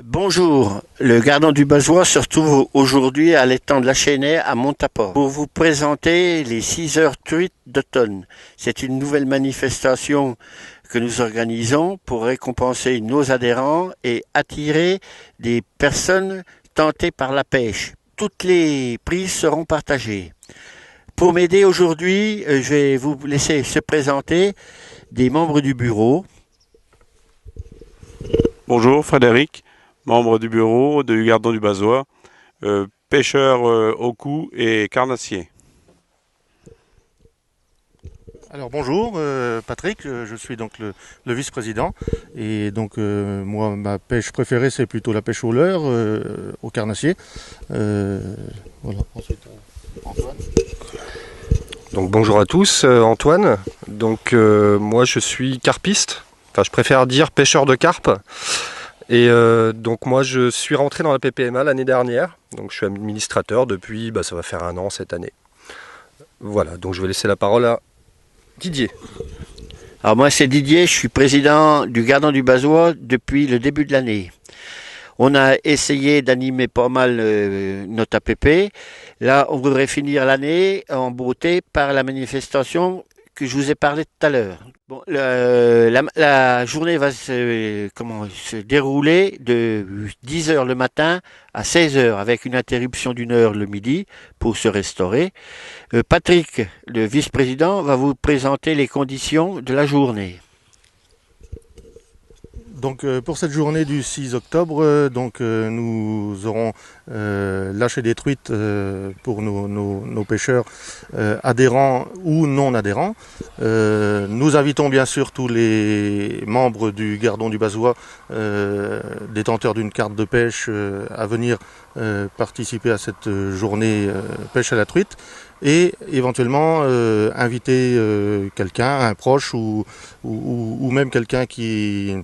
Bonjour, le Gardon du Bazois se retrouve aujourd'hui à l'étang de la Chênaie à Montaport pour vous présenter les 6 heures truites d'automne. C'est une nouvelle manifestation que nous organisons pour récompenser nos adhérents et attirer des personnes tentées par la pêche. Toutes les prises seront partagées. Pour m'aider aujourd'hui, je vais vous laisser se présenter des membres du bureau. Bonjour Frédéric, membre du bureau du Gardon du Bazois, pêcheur au cou et carnassier. Alors bonjour Patrick, je suis donc le vice-président et donc moi ma pêche préférée c'est plutôt la pêche au leurre, au carnassier. Euh, voilà. Ensuite Antoine. Donc bonjour à tous, Antoine. Donc moi je suis carpiste, enfin je préfère dire pêcheur de carpe. Et donc moi je suis rentré dans la PPMA l'année dernière, donc je suis administrateur depuis, ça va faire 1 an cette année. Voilà, donc je vais laisser la parole à Didier. Alors moi c'est Didier, je suis président du Gardon du Bazois depuis le début de l'année. On a essayé d'animer pas mal notre APP. Là, on voudrait finir l'année en beauté par la manifestation que je vous ai parlé tout à l'heure. Bon, la journée va se dérouler de 10 heures le matin à 16 heures avec une interruption d'1 heure le midi pour se restaurer. Patrick, le vice-président, va vous présenter les conditions de la journée. Donc pour cette journée du 6 octobre, nous aurons lâché des truites pour nos pêcheurs adhérents ou non adhérents. Nous invitons bien sûr tous les membres du Gardon du Bazois, détenteurs d'une carte de pêche, à venir participer à cette journée pêche à la truite et éventuellement inviter quelqu'un, un proche ou même quelqu'un qui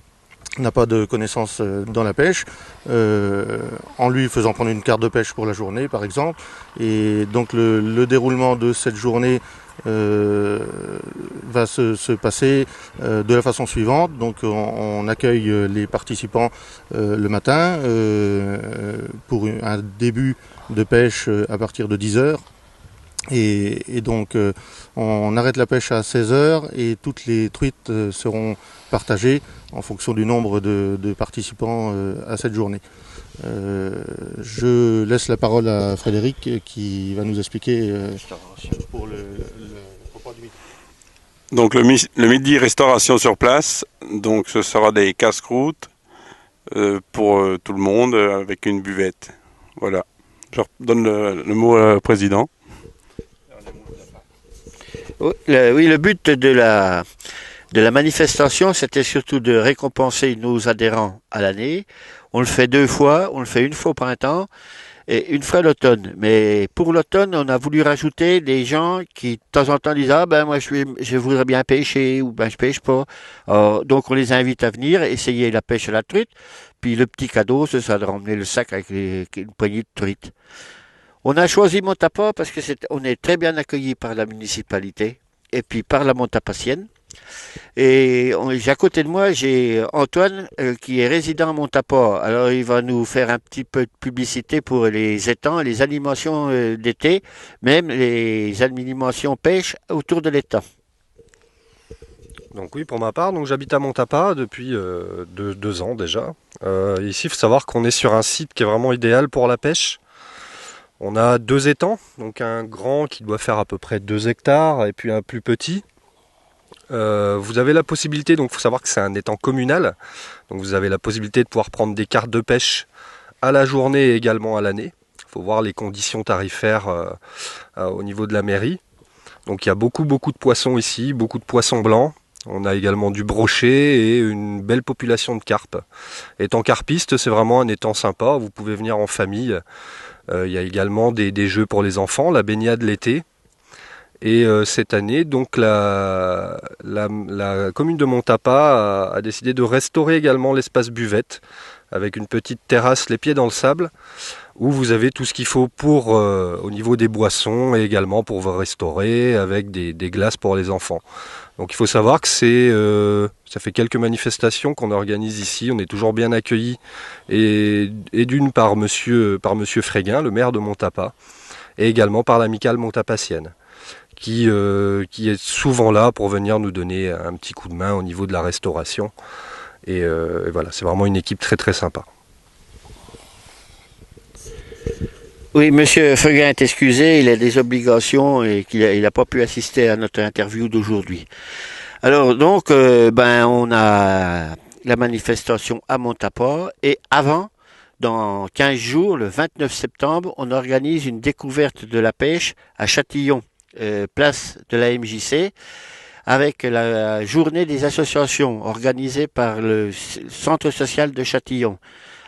n'a pas de connaissances dans la pêche, en lui faisant prendre une carte de pêche pour la journée par exemple. Et donc le déroulement de cette journée va se passer de la façon suivante. Donc on accueille les participants le matin pour un début de pêche à partir de 10 heures. Et donc on arrête la pêche à 16 heures et toutes les truites seront partagées en fonction du nombre de participants à cette journée. Je laisse la parole à Frédéric qui va nous expliquer pour le repas du midi. Donc le midi, restauration sur place, donc ce sera des casse-croûtes pour tout le monde avec une buvette. Voilà, je redonne le mot au président. Oui, le but de la manifestation, c'était surtout de récompenser nos adhérents à l'année. On le fait 2 fois, on le fait 1 fois au printemps et 1 fois l'automne. Mais pour l'automne, on a voulu rajouter des gens qui de temps en temps disent ah ben moi je voudrais bien pêcher ou ben je pêche pas. Alors, donc on les invite à venir essayer la pêche à la truite. Puis le petit cadeau, c'est ça de ramener le sac avec une poignée de truites. On a choisi Montaport parce que on est très bien accueilli par la municipalité et puis par la Montapassienne. Et à côté de moi, j'ai Antoine qui est résident à Montaport. Alors il va nous faire un petit peu de publicité pour les étangs, les animations d'été, même les animations pêche autour de l'étang. Donc oui, pour ma part, donc j'habite à Montapa depuis 2 ans déjà. Ici, il faut savoir qu'on est sur un site qui est vraiment idéal pour la pêche. On a 2 étangs, donc un grand qui doit faire à peu près 2 hectares et puis un plus petit. Vous avez la possibilité, donc il faut savoir que c'est un étang communal, donc vous avez la possibilité de pouvoir prendre des cartes de pêche à la journée et également à l'année. Il faut voir les conditions tarifaires au niveau de la mairie. Donc il y a beaucoup de poissons ici, beaucoup de poissons blancs. On a également du brochet et une belle population de carpes. Étang carpiste, c'est vraiment un étang sympa, vous pouvez venir en famille. Il y a également des jeux pour les enfants, la baignade l'été. Et cette année, donc la commune de Montapa a décidé de restaurer également l'espace buvette. avec une petite terrasse les pieds dans le sable, où vous avez tout ce qu'il faut pour au niveau des boissons et également pour vous restaurer, avec des glaces pour les enfants. Donc il faut savoir que ça fait quelques manifestations qu'on organise ici, on est toujours bien accueillis, et d'une par monsieur Fréguin, le maire de Montapa, et également par l'amicale montapassienne, qui est souvent là pour venir nous donner un petit coup de main au niveau de la restauration. Et voilà, c'est vraiment une équipe très très sympa. Oui, Monsieur Fréguin est excusé, il a des obligations et qu'il n'a pas pu assister à notre interview d'aujourd'hui. Alors donc, on a la manifestation à Montapa et avant, dans 15 jours, le 29 septembre, on organise une découverte de la pêche à Châtillon, place de la MJC, avec la journée des associations organisée par le centre social de Châtillon.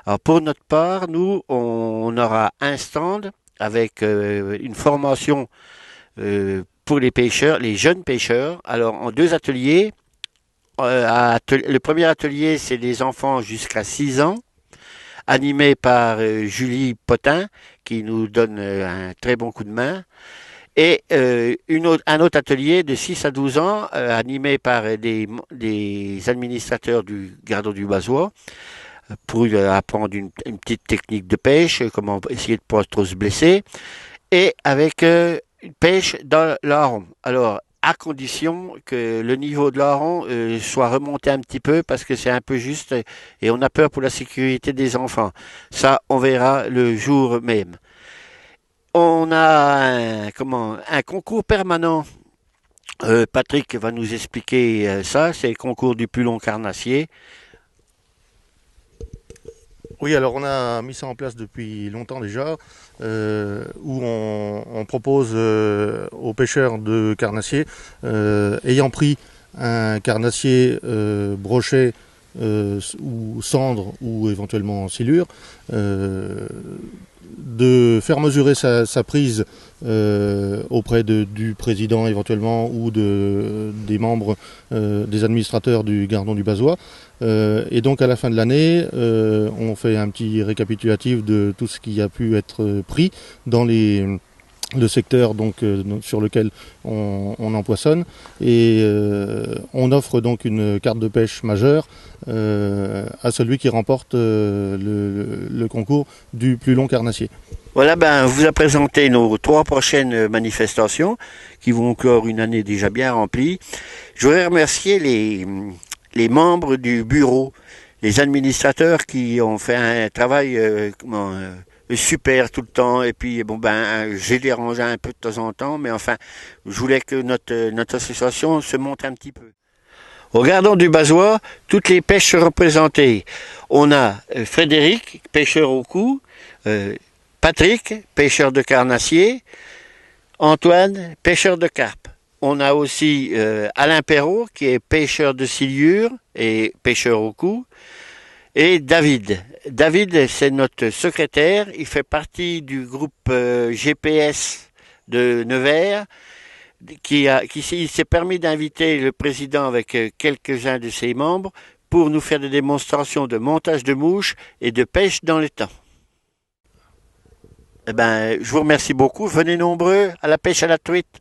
Alors pour notre part, nous, on aura un stand avec une formation pour les pêcheurs, les jeunes pêcheurs. Alors en 2 ateliers. Le premier atelier, c'est des enfants jusqu'à 6 ans, animé par Julie Potin, qui nous donne un très bon coup de main. Et un autre atelier de 6 à 12 ans, animé par des administrateurs du Gardon du Bazois, pour apprendre une petite technique de pêche, comment essayer de ne pas trop se blesser, et avec une pêche dans l'hareng. Alors, à condition que le niveau de l'hareng soit remonté un petit peu, parce que c'est un peu juste, et on a peur pour la sécurité des enfants. Ça, on verra le jour même. On a un concours permanent. Patrick va nous expliquer ça, c'est le concours du plus long carnassier. Oui, alors on a mis ça en place depuis longtemps déjà, où on propose aux pêcheurs de carnassiers, ayant pris un carnassier brochet ou cendre ou éventuellement silure, de faire mesurer sa prise auprès du président éventuellement ou des membres des administrateurs du Gardon du Bazois. Et donc à la fin de l'année, on fait un petit récapitulatif de tout ce qui a pu être pris dans le secteur sur lequel on empoisonne, et on offre donc une carte de pêche majeure à celui qui remporte le concours du plus long carnassier. Voilà, on vous a présenté nos 3 prochaines manifestations qui vont clore une année déjà bien remplie. Je voudrais remercier les membres du bureau, les administrateurs qui ont fait un travail super tout le temps, et puis j'ai dérangé un peu de temps en temps, mais enfin, je voulais que notre association se montre un petit peu. Au Gardon du Bazois, toutes les pêches sont représentées. On a Frédéric, pêcheur au cou, Patrick, pêcheur de carnassier, Antoine, pêcheur de carpe. On a aussi Alain Perrault, qui est pêcheur de silure et pêcheur au cou, et David. David, c'est notre secrétaire, il fait partie du groupe GPS de Nevers, qui s'est permis d'inviter le président avec quelques-uns de ses membres pour nous faire des démonstrations de montage de mouches et de pêche dans le temps. Je vous remercie beaucoup. Venez nombreux à la pêche à la truite.